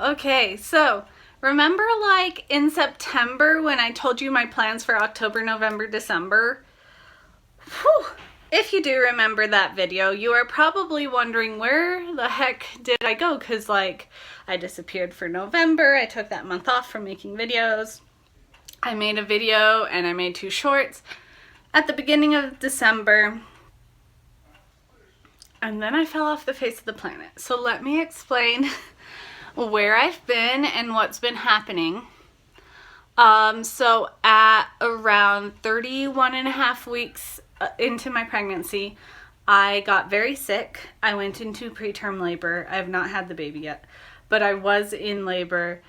Okay, so remember like in September when I told you my plans for October, November, December? Whew. If you do remember that video, you are probably wondering where the heck did I go, because like I disappeared for November. I took that month off from making videos. I made a video and I made 2 shorts at the beginning of December, and then I fell off the face of the planet. So let me explain where I've been and what's been happening. So at around 31 and a half weeks into my pregnancy, I got very sick. I went into preterm labor. I have not had the baby yet, but I was in labor.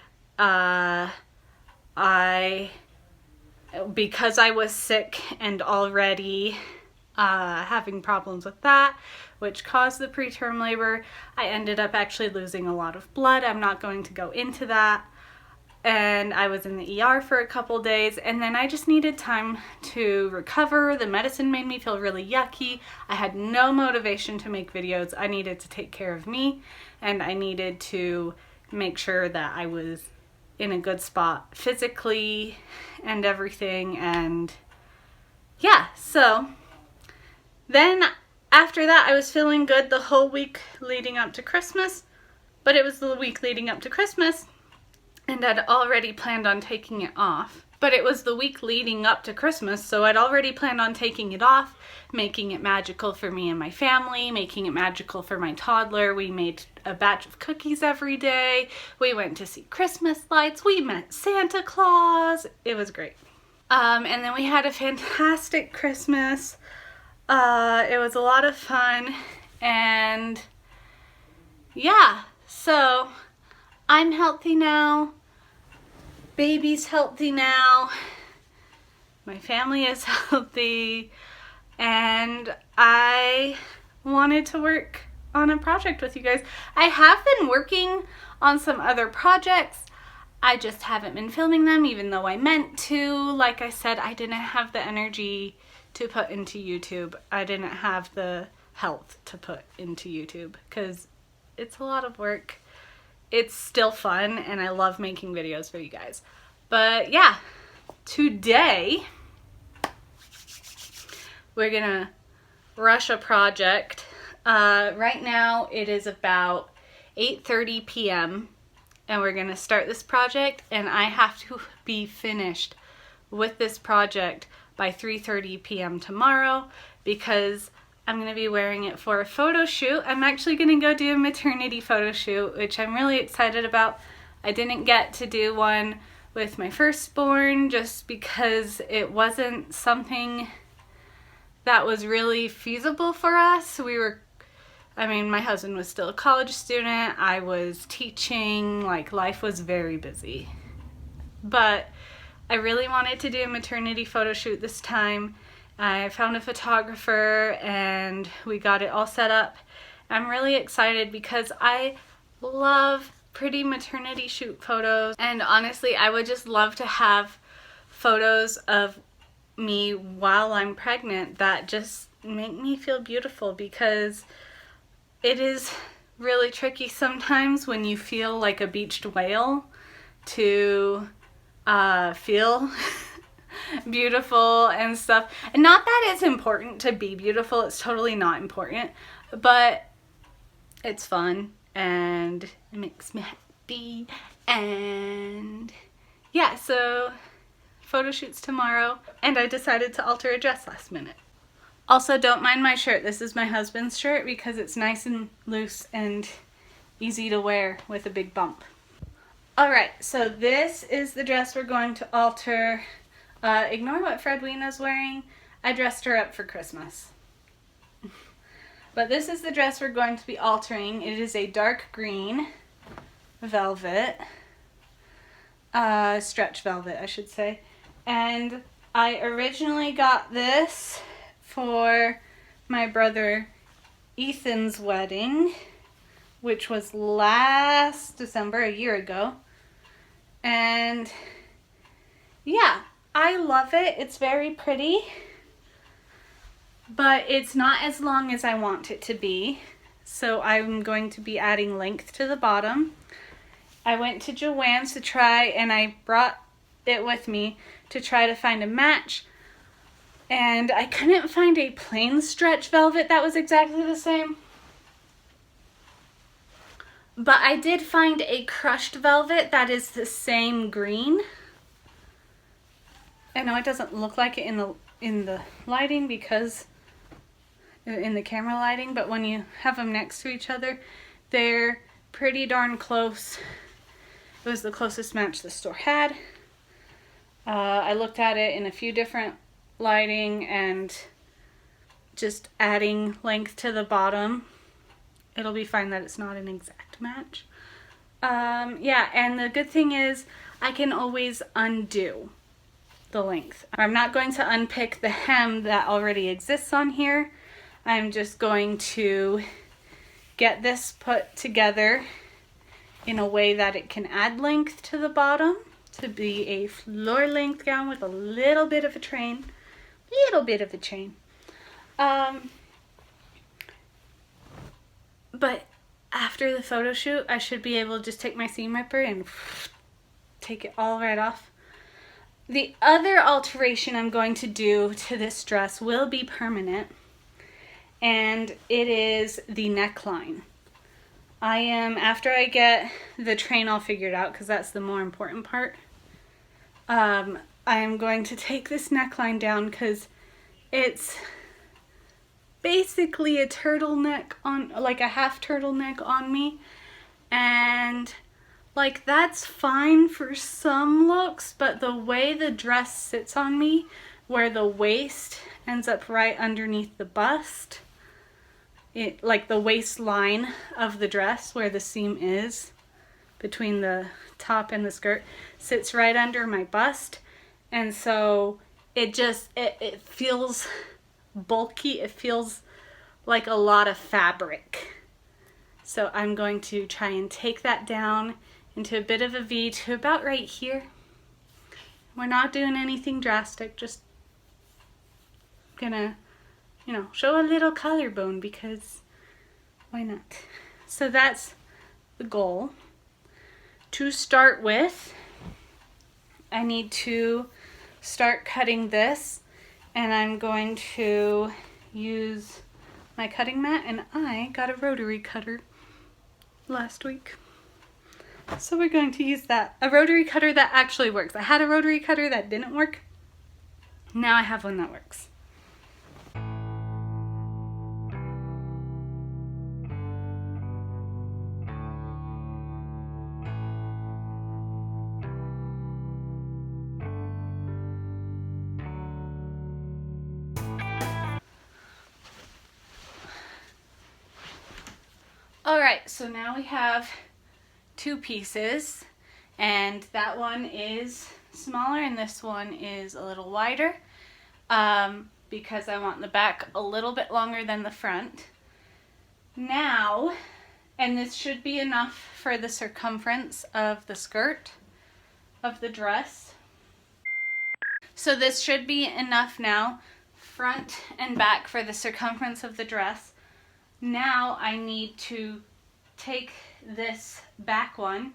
Because I was sick and already having problems with that, which caused the preterm labor, I ended up actually losing a lot of blood. I'm not going to go into that. And I was in the ER for a couple days, and then I just needed time to recover. The medicine made me feel really yucky. I had no motivation to make videos. I needed to take care of me, and I needed to make sure that I was in a good spot physically and everything. And yeah, so then after that I was feeling good the whole week leading up to Christmas, but it was the week leading up to Christmas and I'd already planned on taking it off. But it was the week leading up to Christmas, so I'd already planned on taking it off, making it magical for me and my family, making it magical for my toddler. We made a batch of cookies every day. We went to see Christmas lights. We met Santa Claus. It was great. And then we had a fantastic Christmas. It was a lot of fun. And yeah, so I'm healthy now. Baby's healthy now. My family is healthy. And I wanted to work on a project with you guys. I have been working on some other projects. I just haven't been filming them, even though I meant to. Like I said, I didn't have the energy to put into YouTube. I didn't have the health to put into YouTube because it's a lot of work. It's still fun and I love making videos for you guys. But yeah, today we're gonna rush a project. Right now it is about 8:30 p.m. and we're gonna start this project, and I have to be finished with this project by 3:30 p.m. tomorrow because I'm going to be wearing it for a photo shoot. I'm actually going to go do a maternity photo shoot, which I'm really excited about. I didn't get to do one with my firstborn just because it wasn't something that was really feasible for us. My husband was still a college student. I was teaching, like life was very busy. But I really wanted to do a maternity photo shoot this time. I found a photographer and we got it all set up. I'm really excited because I love pretty maternity shoot photos, and honestly I would just love to have photos of me while I'm pregnant that just make me feel beautiful, because it is really tricky sometimes when you feel like a beached whale to feel beautiful and stuff. And not that it's important to be beautiful, it's totally not important, but it's fun and it makes me happy. And yeah, so photo shoots tomorrow, and I decided to alter a dress last minute. Also, don't mind my shirt. This is my husband's shirt because it's nice and loose and easy to wear with a big bump. Alright, so this is the dress we're going to alter. Ignore what Fredwina's wearing. I dressed her up for Christmas. But this is the dress we're going to be altering. It is a dark green velvet. Stretch velvet, I should say. And I originally got this for my brother Ethan's wedding, which was last December, a year ago. And yeah, I love it. It's very pretty, but it's not as long as I want it to be. So I'm going to be adding length to the bottom. I went to Joann's to try, and I brought it with me to try to find a match. And I couldn't find a plain stretch velvet that was exactly the same. But I did find a crushed velvet that is the same green. I know it doesn't look like it in the lighting because in the camera lighting, but when you have them next to each other, they're pretty darn close. It was the closest match the store had. I looked at it in a few different lighting and just adding length to the bottom, it'll be fine that it's not an exact match. Yeah, and the good thing is I can always undo the length. I'm not going to unpick the hem that already exists on here. I'm just going to get this put together in a way that it can add length to the bottom to be a floor length gown with a little bit of a train. But after the photo shoot, I should be able to just take my seam ripper and take it all right off. The other alteration I'm going to do to this dress will be permanent, and it is the neckline. After I get the train all figured out, because that's the more important part, I am going to take this neckline down because it's basically a turtleneck on, like a half turtleneck on me, and like that's fine for some looks, but the way the dress sits on me, where the waist ends up right underneath the bust, like the waistline of the dress where the seam is between the top and the skirt sits right under my bust, and so it feels bulky. It feels like a lot of fabric. So I'm going to try and take that down into a bit of a V to about right here. We're not doing anything drastic, just gonna, show a little collarbone because why not? So that's the goal. To start with, I need to start cutting this, and I'm going to use my cutting mat, and I got a rotary cutter last week. So we're going to use that. A rotary cutter that actually works. I had a rotary cutter that didn't work. Now I have one that works. Alright, so now we have two pieces, and that one is smaller and this one is a little wider because I want the back a little bit longer than the front. Now, and this should be enough for the circumference of the skirt of the dress. So this should be enough now, front and back, for the circumference of the dress. Now I need to take this back one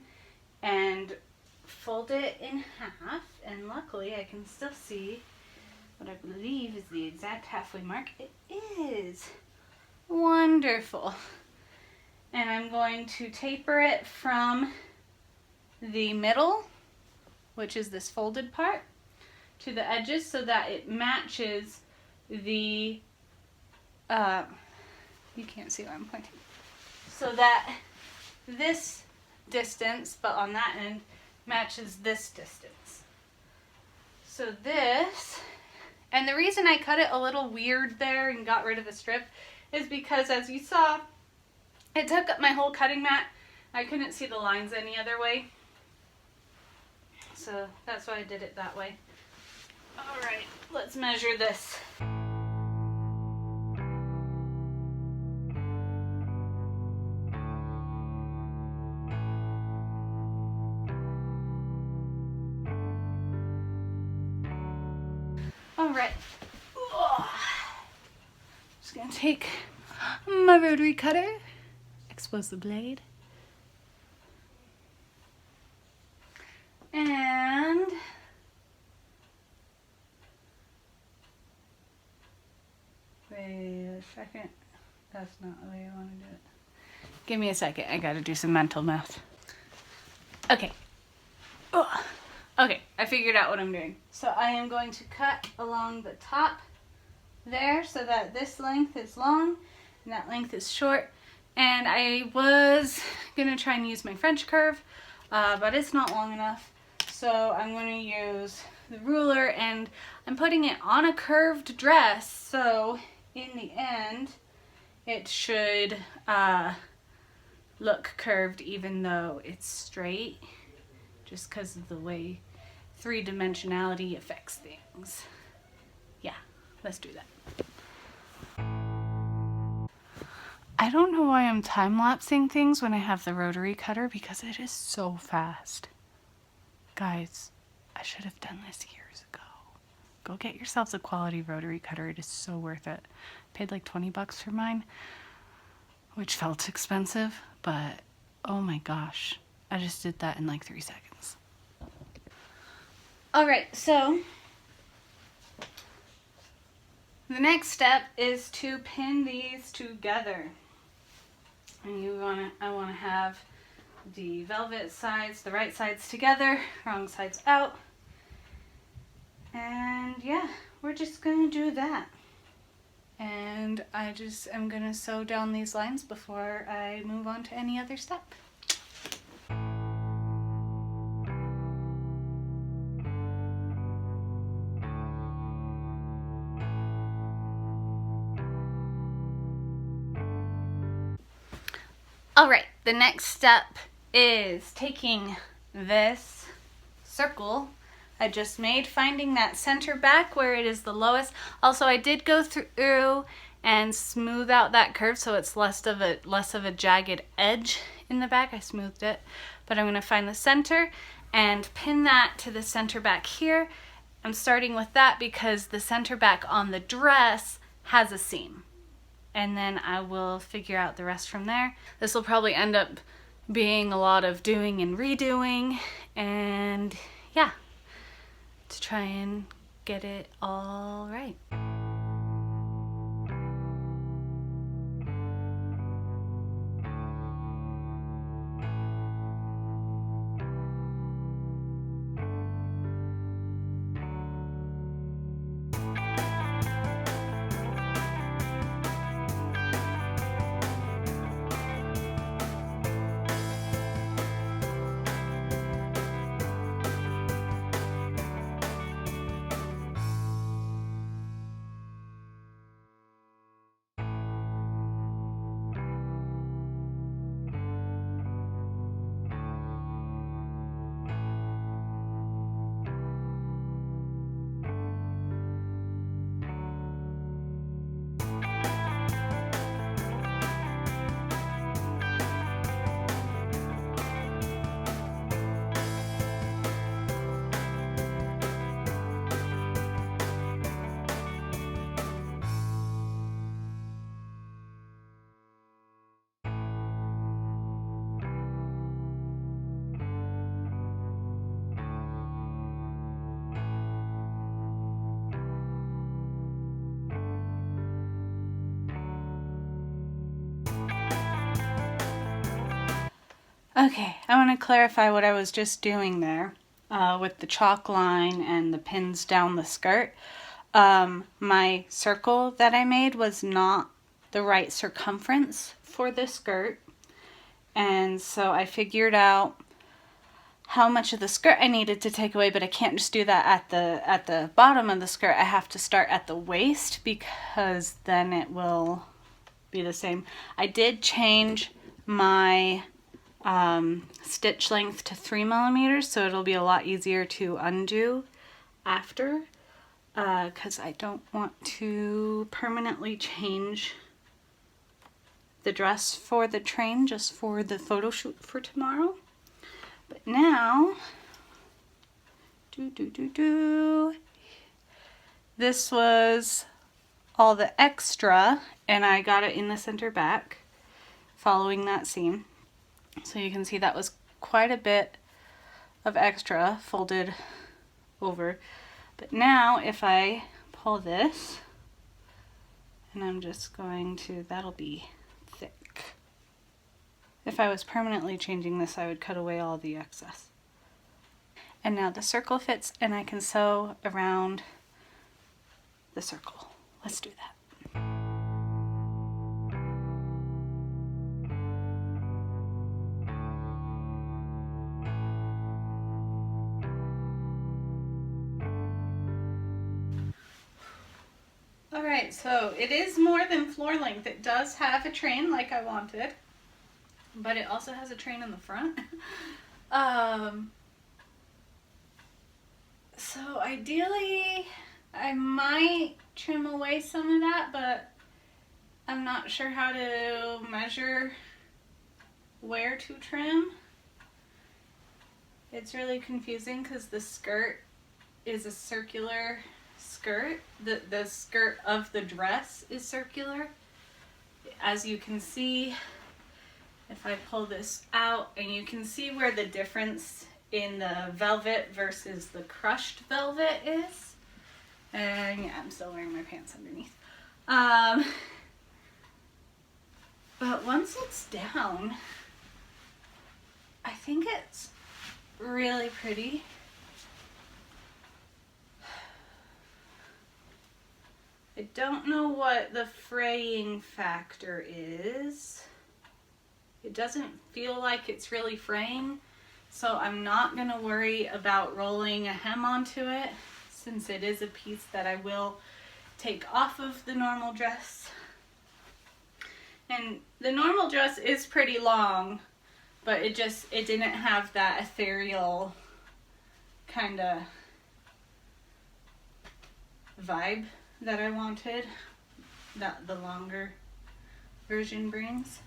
and fold it in half, and luckily I can still see what I believe is the exact halfway mark. It is wonderful. And I'm going to taper it from the middle, which is this folded part, to the edges so that it matches the you can't see where I'm pointing. So that this distance, but on that end, matches this distance. So this, and the reason I cut it a little weird there and got rid of the strip is because, as you saw, it took up my whole cutting mat. I couldn't see the lines any other way. So that's why I did it that way. Alright, let's measure this. Alright, just gonna take my rotary cutter, expose the blade. And wait a second. That's not the way I want to do it. Give me a second. I gotta do some mental math. Okay. Ugh. Okay, I figured out what I'm doing. So I am going to cut along the top there so that this length is long and that length is short. And I was gonna try and use my French curve, but it's not long enough. So I'm gonna use the ruler, and I'm putting it on a curved dress. So in the end, it should look curved even though it's straight, just because of the way three-dimensionality affects things. Yeah, let's do that. I don't know why I'm time-lapsing things when I have the rotary cutter, because it is so fast. Guys, I should have done this years ago. Go get yourselves a quality rotary cutter. It is so worth it. I paid like 20 bucks for mine, which felt expensive, but oh my gosh, I just did that in like 3 seconds. All right, so the next step is to pin these together. And I want to have the velvet sides, the right sides together, wrong sides out. And yeah, we're just gonna do that. And I just am gonna sew down these lines before I move on to any other step. All right, the next step is taking this circle I just made, finding that center back where it is the lowest. Also, I did go through and smooth out that curve so it's less of a jagged edge in the back. I smoothed it, but I'm going to find the center and pin that to the center back here. I'm starting with that because the center back on the dress has a seam. And then I will figure out the rest from there. This will probably end up being a lot of doing and redoing, and yeah, to try and get it all right. Okay, I want to clarify what I was just doing there with the chalk line and the pins down the skirt. My circle that I made was not the right circumference for the skirt, and so I figured out how much of the skirt I needed to take away, but I can't just do that at the bottom of the skirt. I have to start at the waist because then it will be the same. I did change my stitch length to 3mm, so it'll be a lot easier to undo after, because I don't want to permanently change the dress for the train just for the photo shoot for tomorrow. But now, this was all the extra, and I got it in the center back following that seam. So you can see that was quite a bit of extra folded over. But now if I pull this, and I'm just going to, that'll be thick. If I was permanently changing this, I would cut away all the excess. And now the circle fits, and I can sew around the circle. Let's do that. Alright, so it is more than floor length. It does have a train like I wanted, but it also has a train in the front. So ideally, I might trim away some of that, but I'm not sure how to measure where to trim. It's really confusing because the skirt is a circular skirt. The skirt of the dress is circular. As you can see, if I pull this out, and you can see where the difference in the velvet versus the crushed velvet is. And yeah, I'm still wearing my pants underneath. But once it's down, I think it's really pretty. I don't know what the fraying factor is. It doesn't feel like it's really fraying, so I'm not gonna worry about rolling a hem onto it, since it is a piece that I will take off of the normal dress. And the normal dress is pretty long, but it didn't have that ethereal kind of vibe that I wanted, that the longer version brings.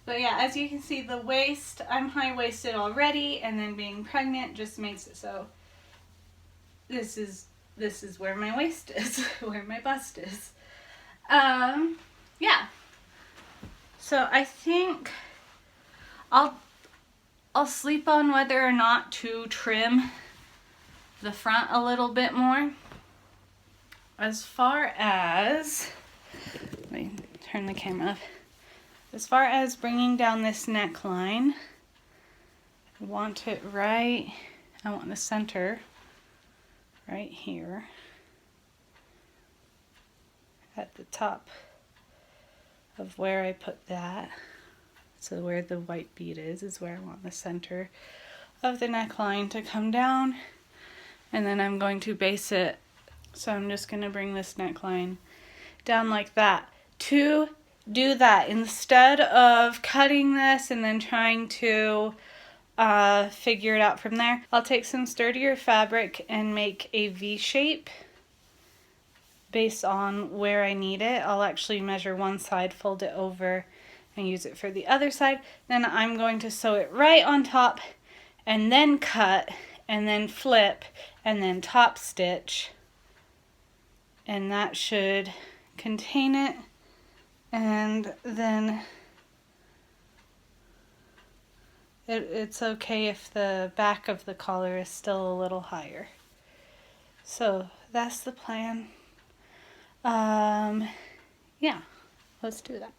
But yeah, as you can see, the waist, I'm high-waisted already, and then being pregnant just makes it so this is where my waist is, where my bust is. Yeah. So I think I'll sleep on whether or not to trim the front a little bit more. As far as, let me turn the camera up. As far as bringing down this neckline, I want it right, I want the center right here at the top of where I put that. So where the white bead is where I want the center of the neckline to come down. And then I'm going to base it. So I'm just going to bring this neckline down like that. To do that, instead of cutting this and then trying to figure it out from there, I'll take some sturdier fabric and make a V shape based on where I need it. I'll actually measure one side, fold it over, and use it for the other side. Then I'm going to sew it right on top, and then cut, and then flip, and then top stitch. And that should contain it. And then it's okay if the back of the collar is still a little higher. So that's the plan. Yeah, let's do that.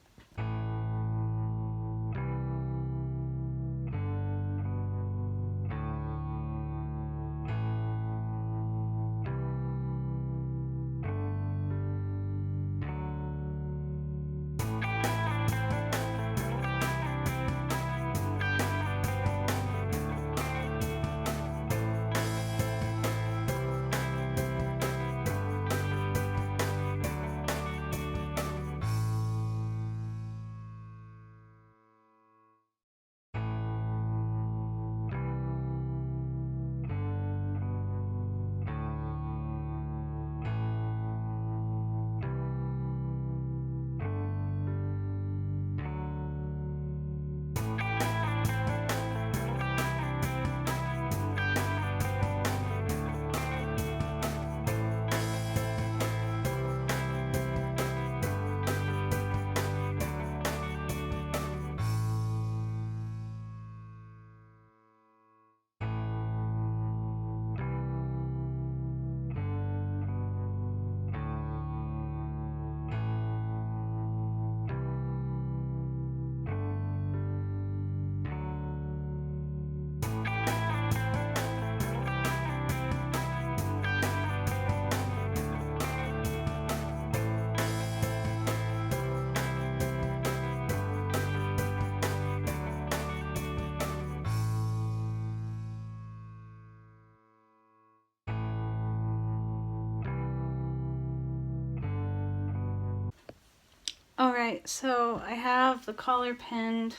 Alright, so I have the collar pinned.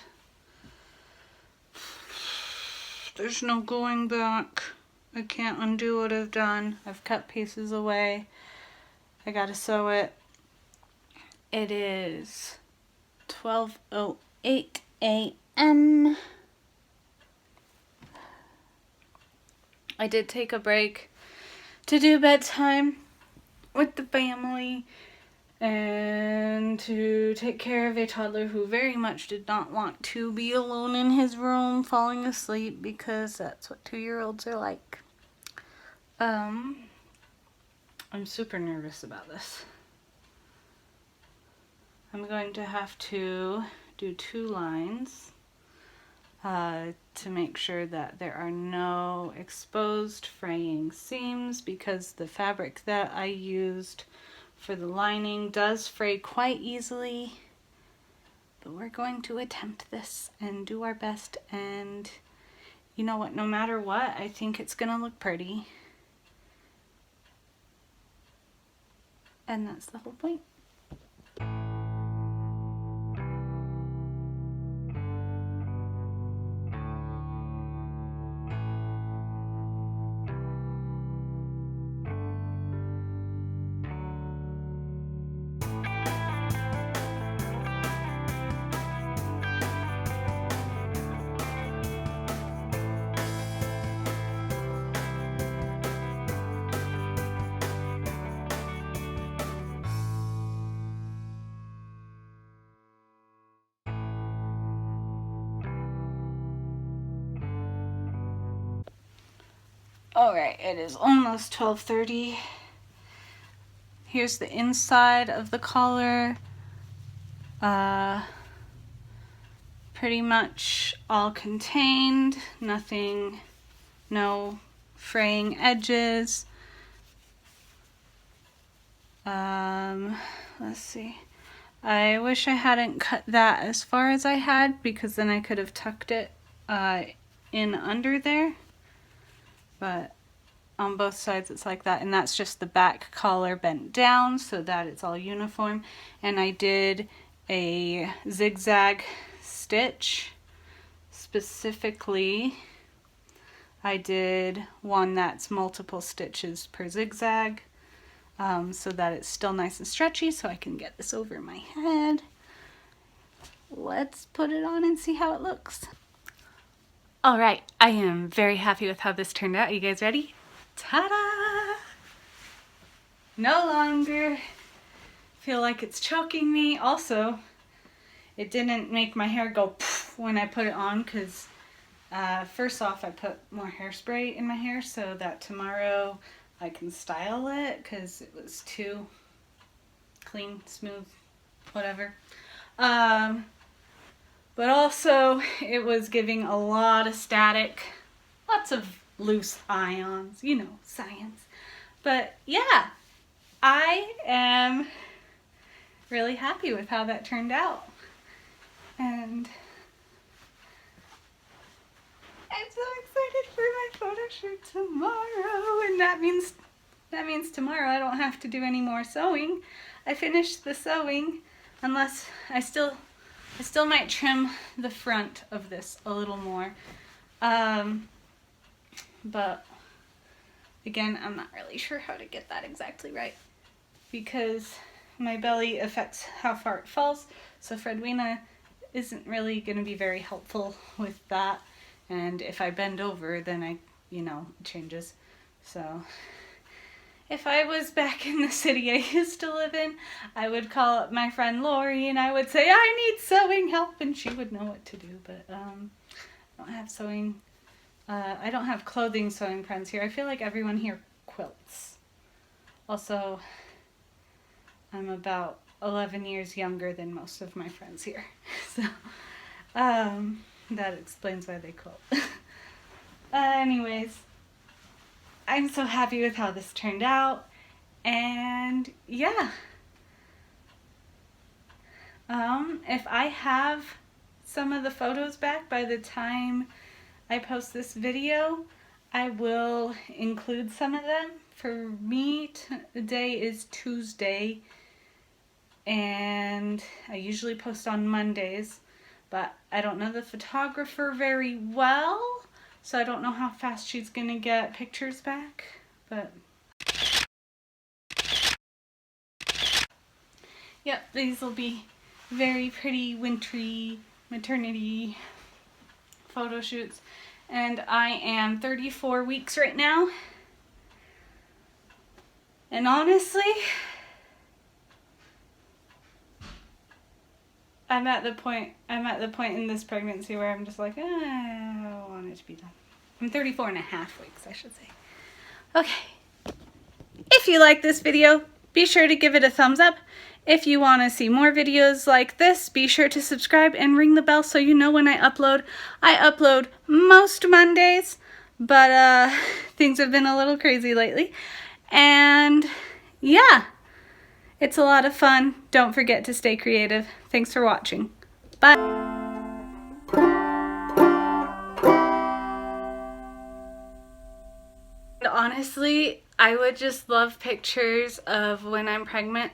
There's no going back. I can't undo what I've done. I've cut pieces away. I gotta sew it. It is 12:08 a.m. I did take a break to do bedtime with the family and to take care of a toddler who very much did not want to be alone in his room falling asleep, because that's what 2-year-olds are like. I'm super nervous about this. I'm going to have to do 2 lines to make sure that there are no exposed fraying seams, because the fabric that I used for the lining does fray quite easily. But we're going to attempt this and do our best, and you know what, no matter what, I think it's gonna look pretty. And that's the whole point. Alright, it is almost 12:30. Here's the inside of the collar. Pretty much all contained. Nothing, no fraying edges. Let's see. I wish I hadn't cut that as far as I had, because then I could have tucked it in under there. But on both sides it's like that, and that's just the back collar bent down so that it's all uniform. And I did a zigzag stitch. Specifically, I did one that's multiple stitches per zigzag, so that it's still nice and stretchy, so I can get this over my head. Let's put it on and see how it looks. Alright, I am very happy with how this turned out. Are you guys ready? Ta-da! No longer feel like it's choking me. Also, it didn't make my hair go poof when I put it on, because first off, I put more hairspray in my hair so that tomorrow I can style it, because it was too clean, smooth, whatever. But also, it was giving a lot of static, lots of loose ions, you know, science. But yeah, I am really happy with how that turned out. And I'm so excited for my photo shoot tomorrow. And that means tomorrow I don't have to do any more sewing. I finished the sewing, unless I still might trim the front of this a little more. But again, I'm not really sure how to get that exactly right, because my belly affects how far it falls. So Fredwina isn't really going to be very helpful with that. And if I bend over, then it changes. So if I was back in the city I used to live in, I would call up my friend Lori and I would say, I need sewing help, and she would know what to do. But I don't have sewing. I don't have clothing sewing friends here. I feel like everyone here quilts. Also, I'm about 11 years younger than most of my friends here. So that explains why they quilt. Anyways, I'm so happy with how this turned out, and yeah. If I have some of the photos back by the time I post this video, I will include some of them. For me, today is Tuesday, and I usually post on Mondays, but I don't know the photographer very well, so I don't know how fast she's gonna get pictures back, but yep, these will be very pretty wintry maternity photo shoots. And I am 34 weeks right now. And honestly, I'm at the point in this pregnancy where I'm just like, I want it to be done. I'm 34 and a half weeks, I should say. Okay. If you like this video, be sure to give it a thumbs up. If you want to see more videos like this, be sure to subscribe and ring the bell so you know when I upload. I upload most Mondays, but things have been a little crazy lately. And yeah, it's a lot of fun. Don't forget to stay creative. Thanks for watching. Bye. Honestly, I would just love pictures of when I'm pregnant.